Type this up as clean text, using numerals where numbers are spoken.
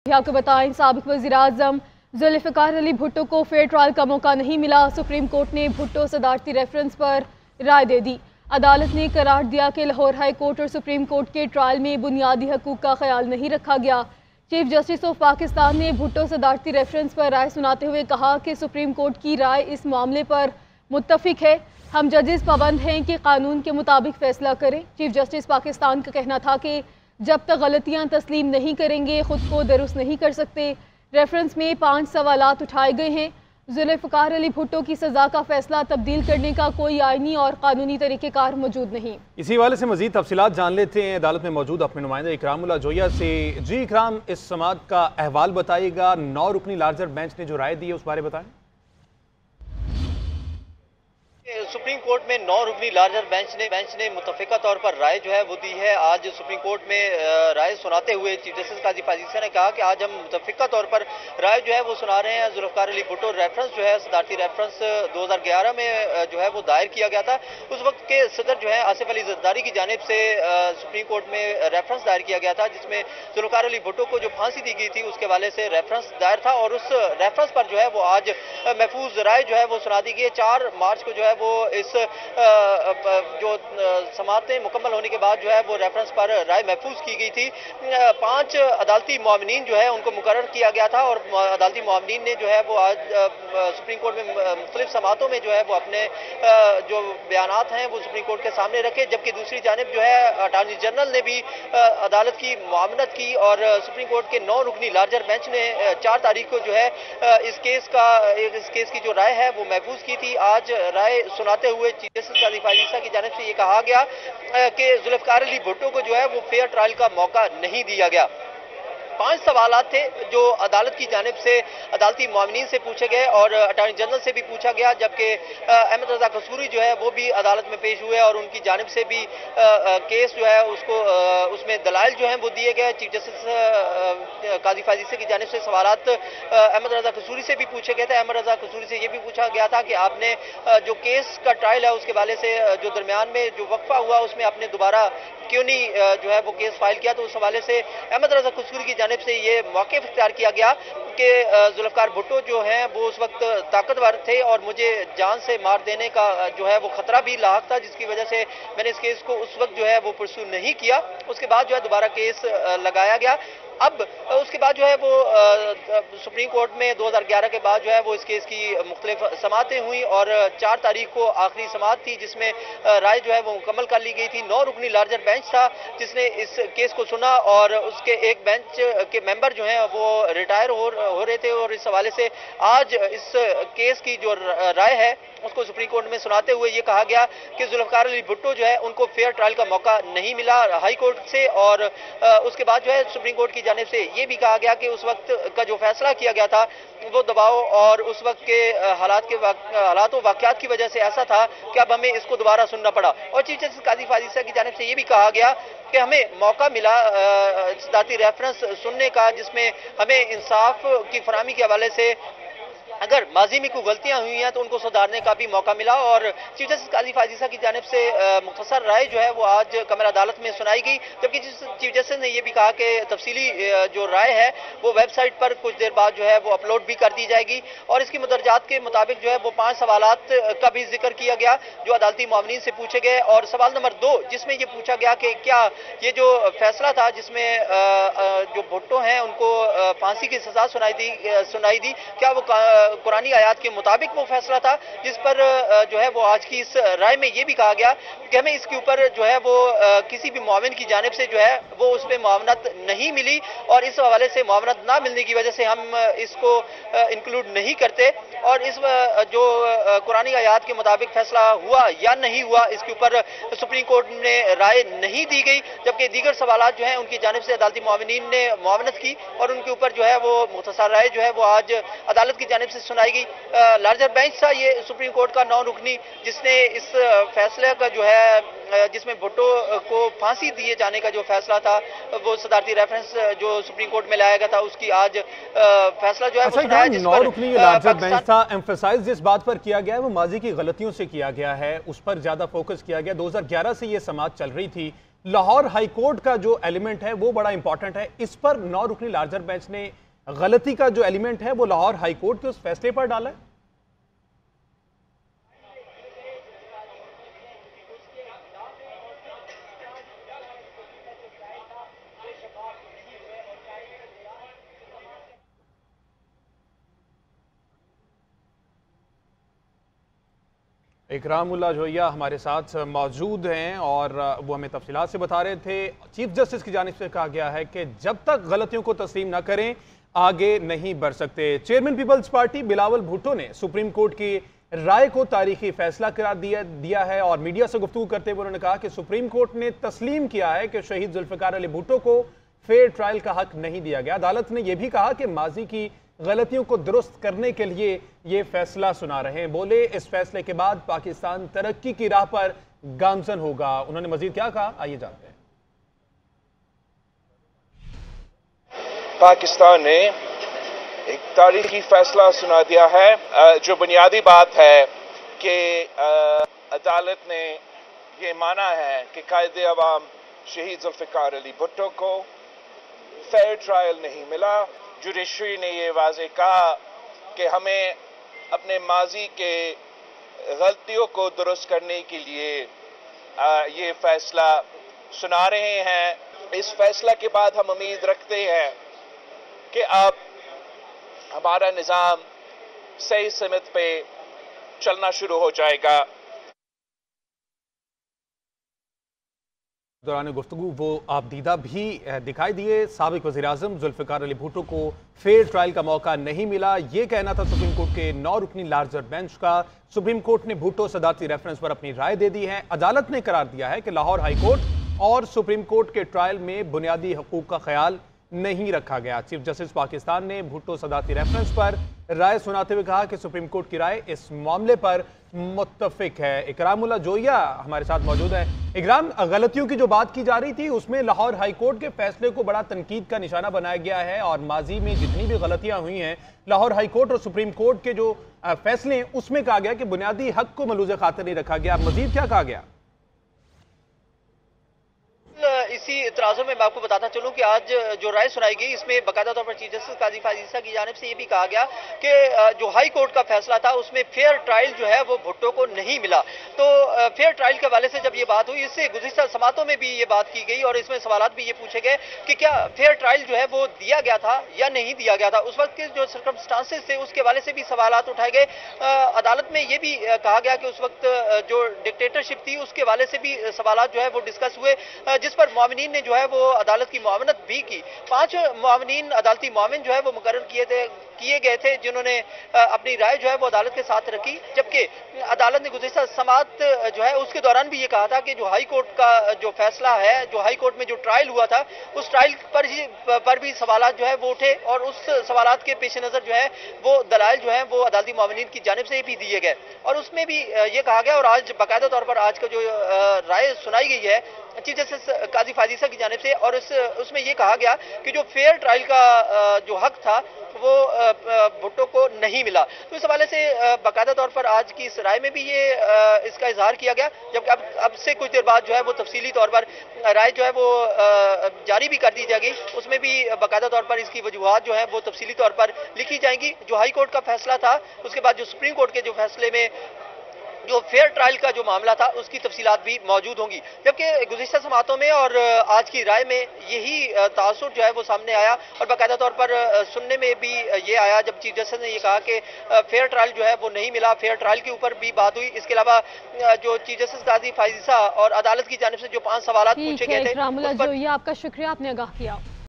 आपको बताएं, साबिक वज़ीर-ए-आज़म ज़ुल्फ़िकार अली भुट्टो को फेयर ट्रायल का मौका नहीं मिला। सुप्रीम कोर्ट ने भुट्टो सदारती रेफरेंस पर राय दे दी। अदालत ने करार दिया कि लाहौर हाई कोर्ट और सुप्रीम कोर्ट के ट्रायल में बुनियादी हकूक़ का ख्याल नहीं रखा गया। चीफ जस्टिस ऑफ पाकिस्तान ने भुट्टो सदारती रेफरेंस पर राय सुनाते हुए कहा कि सुप्रीम कोर्ट की राय इस मामले पर मुत्तफिक है। हम जजेस पाबंद हैं कि कानून के मुताबिक फैसला करें। चीफ जस्टिस पाकिस्तान का कहना था कि जब तक गलतियां तस्लीम नहीं करेंगे खुद को दुरुस्त नहीं कर सकते। रेफरेंस में 5 सवालात उठाए गए हैं। ज़ुल्फ़िकार अली भुट्टो की सज़ा का फैसला तब्दील करने का कोई आईनी और कानूनी तरीक़ेकार मौजूद नहीं। इसी हवाले से मज़ीद तफसीलात जान लेते हैं अदालत में मौजूद अपने नुमाइंदा इकरामुल्लाह जोया से। जी इकराम, इस समाअत का अहवाल बताइएगा। 9 रुकनी लार्जर बेंच ने जो राय दी है उस बारे बताएं। सुप्रीम कोर्ट में 9 रुकनी लार्जर बेंच ने मुतफ़िका तौर पर राय जो है वो दी है। आज सुप्रीम कोर्ट में राय सुनाते हुए चीफ जस्टिस काजी फाजीसा ने कहा कि आज हम मुतफ़िका तौर पर राय जो है वो सुना रहे हैं। ज़ुल्फ़िकार अली भुट्टो रेफरेंस जो है सदारती रेफरेंस 2011 में जो है वो दायर किया गया था। उस वक्त के सदर जो है आसिफ अली ज़रदारी की जानिब से सुप्रीम कोर्ट में रेफरेंस दायर किया गया था, जिसमें ज़ुल्फ़िकार अली भुट्टो को जो फांसी दी गई थी उसके हवाले से रेफरेंस दायर था और उस रेफरेंस पर जो है वो आज महफूज राय जो है वो सुना दी गई है। 4 मार्च को जो है वो इस जो समाअतें मुकम्मल होने के बाद जो है वो रेफरेंस पर राय महफूज की गई थी। 5 अदालती मुआविनीन जो है उनको मुकर्रर किया गया था और अदालती मुआविनीन ने जो है वो आज सुप्रीम कोर्ट में मुख्तलिफ समाअतों में जो है वो अपने जो बयानात हैं वो सुप्रीम कोर्ट के सामने रखे। जबकि दूसरी जानिब जो है अटॉर्नी जनरल ने भी अदालत की मुआवनत की और सुप्रीम कोर्ट के 9 रुकनी लार्जर बेंच ने 4 तारीख को जो है इस केस की जो राय है वो महफूज की थी। आज राय सुनाते हुए चीफ जस्टिस काजी फाजीसा की जानिब से ये कहा गया कि ज़ुल्फ़िकार अली भुट्टो को जो है वो फेयर ट्रायल का मौका नहीं दिया गया। 5 सवालात थे जो अदालत की जानिब से अदालती मुआविनीन से पूछे गए और अटॉर्नी जनरल से भी पूछा गया। जबकि अहमद रजा कसूरी जो है वो भी अदालत में पेश हुए और उनकी जानिब से भी केस जो है उसको उसमें दलाइल जो हैं वो दिए गए। चीफ जस्टिस काजी फाजीसा की जानिब से सवालात अहमद रजा कसूरी से भी पूछे गए थे। अहमद रजा कसूरी से ये भी पूछा गया था कि आपने जो केस का ट्रायल है उसके हवाले से जो दरमियान में जो वक्फा हुआ उसमें आपने दोबारा क्यों नहीं जो है वो केस फाइल किया। तो उस हवाले से अहमद रजा कसूरी की जानिब से ये मौके इख्तियार किया गया कि ज़ुल्फ़िकार भुट्टो जो हैं वो उस वक्त ताकतवर थे और मुझे जान से मार देने का जो है वो खतरा भी लाहक था, जिसकी वजह से मैंने इस केस को उस वक्त जो है वो परस्यू नहीं किया। उसके बाद जो है दोबारा केस लगाया गया। अब उसके बाद जो है वो सुप्रीम कोर्ट में 2011 के बाद जो है वो इस केस की मुख्तलिफ समाअतें हुई और 4 तारीख को आखिरी समाअत थी जिसमें राय जो है वो मुकम्मल कर ली गई थी। 9 रुकनी लार्जर बेंच था जिसने इस केस को सुना और उसके एक बेंच के मेंबर जो हैं वो रिटायर हो रहे थे और इस हवाले से आज इस केस की जो राय है उसको सुप्रीम कोर्ट में सुनाते हुए ये कहा गया कि ज़ुल्फ़िकार अली भुट्टो जो है उनको फेयर ट्रायल का मौका नहीं मिला हाई कोर्ट से। और उसके बाद जो है सुप्रीम कोर्ट की जानिब से ये भी कहा गया कि उस वक्त का जो फैसला किया गया था वो दबाव और उस वक्त के हालात व वाक़यात की वजह से ऐसा था कि अब हमें इसको दोबारा सुनना पड़ा। और चीफ जस्टिस काजी फाजीसा की जानिब से ये भी कहा गया कि हमें मौका मिला सदारती रेफरेंस सुनने का, जिसमें हमें इंसाफ की फराहमी के हवाले से अगर माजी में कोई गलतियां हुई हैं तो उनको सुधारने का भी मौका मिला। और चीफ जस्टिस काजी फाजीसा की जानिब से मुख्तसर राय जो है वो आज कमर अदालत में सुनाई गई। जबकि चीफ जस्टिस ने यह भी कहा कि तफसीली जो राय है वो वेबसाइट पर कुछ देर बाद जो है वो अपलोड भी कर दी जाएगी और इसकी मुदरजात के मुताबिक जो है वो 5 सवालात का भी जिक्र किया गया जो अदालती मुआविनीन से पूछे गए। और सवाल नंबर 2 जिसमें ये पूछा गया कि क्या ये जो फैसला था जिसमें जो भुट्टो हैं उनको फांसी की सजा सुनाई दी क्या वो कुरानी आयात के मुताबिक वो फैसला था, जिस पर जो है वो आज की इस राय में ये भी कहा गया कि हमें इसके ऊपर जो है वो किसी भी मुआविन की जानिब से जो है वो उस पर मुआवनत नहीं मिली और इस हवाले से मुआवनत ना मिलने की वजह से हम इसको इंक्लूड नहीं करते। और इस जो कुरानी आयात के मुताबिक फैसला हुआ या नहीं हुआ इसके ऊपर सुप्रीम कोर्ट ने राय नहीं दी गई। जबकि दीगर सवालात जो हैं उनकी जानिब से अदालती मुआविनीन ने मुआवनत की और उनके ऊपर जो है वो मुख्तसर राय जो है वो आज अदालत की जानिब से सुनाई गई। लार्जर बेंच था ये सुप्रीम कोर्ट का 9 रुकनी जिसने इस फैसले का जो है जिसमें भुट्टो को फांसी दिए जाने का जो फैसला था वो सदारती रेफरेंस जो सुप्रीम कोर्ट में लाया गया था उसकी आज फैसला जो है वो सुनाया, जिस पर 9 रुकनी लार्जर बेंच था। एम्फसाइज जिस बात पर किया गया है वो माजी की गलतियों से किया गया है, उस पर ज्यादा फोकस किया गया। 2011 से ये समाअत चल रही थी, लाहौर हाई कोर्ट का जो एलिमेंट है वो बड़ा इंपॉर्टेंट है। इस पर 9 रुकनी लार्जर बेंच ने गलती का जो एलिमेंट है वो लाहौर हाई कोर्ट के उस फैसले पर डाला है। इकरामुल्लाह जोया हमारे साथ मौजूद हैं और वो हमें तफसीलात से बता रहे थे। चीफ जस्टिस की जानिब से कहा गया है कि जब तक गलतियों को तस्लीम न करें आगे नहीं बढ़ सकते। चेयरमैन पीपल्स पार्टी बिलावल भुट्टो ने सुप्रीम कोर्ट की राय को तारीखी फैसला करार दिया है और मीडिया से गुफ्तगू करते हुए उन्होंने कहा कि सुप्रीम कोर्ट ने तस्लीम किया है कि शहीद जुल्फिकार अली भुट्टो को फेयर ट्रायल का हक नहीं दिया गया। अदालत ने यह भी कहा कि माजी की गलतियों को दुरुस्त करने के लिए ये फैसला सुना रहे हैं। बोले इस फैसले के बाद पाकिस्तान तरक्की की राह पर गामजन होगा। उन्होंने मजीद क्या कहा, आइए जानते हैं। पाकिस्तान ने एक तारीखी फैसला सुना दिया है। जो बुनियादी बात है कि अदालत ने ये माना है कि कायदे अवाम शहीद जुल्फिकार अली भुट्टो को फेयर ट्रायल नहीं मिला। जुडिशरी ने ये वाज़े कहा कि हमें अपने माजी के गलतियों को दुरुस्त करने के लिए ये फैसला सुना रहे हैं। इस फैसला के बाद हम उम्मीद रखते हैं कि अब हमारा निज़ाम सही सिमत पे चलना शुरू हो जाएगा। दौरान गुफ्तगू वो आप दीदा भी दिखाई दिए। साबिक वज़ीर-ए-आज़म जुल्फिकार अली भुट्टो को फेयर ट्रायल का मौका नहीं मिला, ये कहना था सुप्रीम कोर्ट के 9 रुकनी लार्जर बेंच का। सुप्रीम कोर्ट ने भुट्टो सदारती रेफरेंस पर अपनी राय दे दी है। अदालत ने करार दिया है कि लाहौर हाई कोर्ट और सुप्रीम कोर्ट के ट्रायल में बुनियादी हकूक का ख्याल नहीं रखा गया। चीफ जस्टिस पाकिस्तान ने भुट्टो सदारती रेफरेंस पर राय सुनाते हुए कहा कि सुप्रीम कोर्ट की राय इस मामले पर मुत्तफिक है। इकरामुल्लाह जोया हमारे साथ मौजूद है। इकराम, गलतियों की जो बात की जा रही थी उसमें लाहौर हाई कोर्ट के फैसले को बड़ा तनकीद का निशाना बनाया गया है और माजी में जितनी भी गलतियां हुई हैं लाहौर हाई कोर्ट और सुप्रीम कोर्ट के जो फैसले हैं उसमें कहा गया कि बुनियादी हक को मलूज़ खातिर नहीं रखा गया। मजीद क्या कहा गया? इसी इतराज़ों में मैं आपको बताना चलूं कि आज जो राय सुनाई गई इसमें बाकायदा तौर पर चीफ जस्टिस काजी फाजिल ईसा की जानिब से ये भी कहा गया कि जो हाई कोर्ट का फैसला था उसमें फेयर ट्रायल जो है वो भुट्टो को नहीं मिला। तो फेयर ट्रायल के हवाले से जब ये बात हुई, इससे गुज़िश्ता समातों में भी ये बात की गई और इसमें सवालात भी ये पूछे गए कि क्या फेयर ट्रायल जो है वो दिया गया था या नहीं दिया गया था। उस वक्त के जो सर्कमस्टांसेस थे उसके हवाले से भी सवालात उठाए गए। अदालत में ये भी कहा गया कि उस वक्त जो डिक्टेटरशिप थी उसके हवाले से भी सवालात जो है वो डिस्कस हुए, जिस पर मुआविनीन ने जो है वो अदालत की मुआवनत भी की। 5 मुआविनीन अदालती मुआविन जो है वो मुकर्रर किए गए थे जिन्होंने अपनी राय जो है वो अदालत के साथ रखी। जबकि अदालत ने गुज़िश्ता समात जो है उसके दौरान भी ये कहा था कि जो हाई कोर्ट का जो फैसला है, जो हाई कोर्ट में जो ट्रायल हुआ था उस ट्रायल पर भी सवालात जो है वो उठे और उस सवालात के पेश नज़र जो है वो दलाइल जो है वो अदालती मुआविनीन की जानिब से भी दिए गए और उसमें भी ये कहा गया और आज बाकायदा तौर पर आज का जो राय सुनाई गई है चीफ जस्टिस काजी फाजिल ईसा की जानिब से और उसमें यह कहा गया कि जो फेयर ट्रायल का जो हक था वो भुट्टो को नहीं मिला। तो इस हवाले से बाकायदा तौर पर आज की इस राय में भी ये इसका इजहार किया गया, जबकि अब से कुछ देर बाद जो है वो तफसीली तौर पर राय जो है वो जारी भी कर दी जाएगी। उसमें भी बाकायदा तौर पर इसकी वजूहात जो है वो तफसीली तौर पर लिखी जाएंगी। जो हाई कोर्ट का फैसला था उसके बाद जो सुप्रीम कोर्ट के जो फैसले में जो फेयर ट्रायल का जो मामला था उसकी तफसीलात भी मौजूद होंगी। जबकि गुज़िश्ता समातों में और आज की राय में यही तासुर जो है वो सामने आया और बाकायदा तौर पर सुनने में भी ये आया जब चीफ जस्टिस ने ये कहा कि फेयर ट्रायल जो है वो नहीं मिला। फेयर ट्रायल के ऊपर भी बात हुई। इसके अलावा जो चीफ जस्टिस काजी फाजिल ईसा और अदालत की जानिब से जो 5 सवाल पूछे गए थे। आपका शुक्रिया, आपने आगाह किया।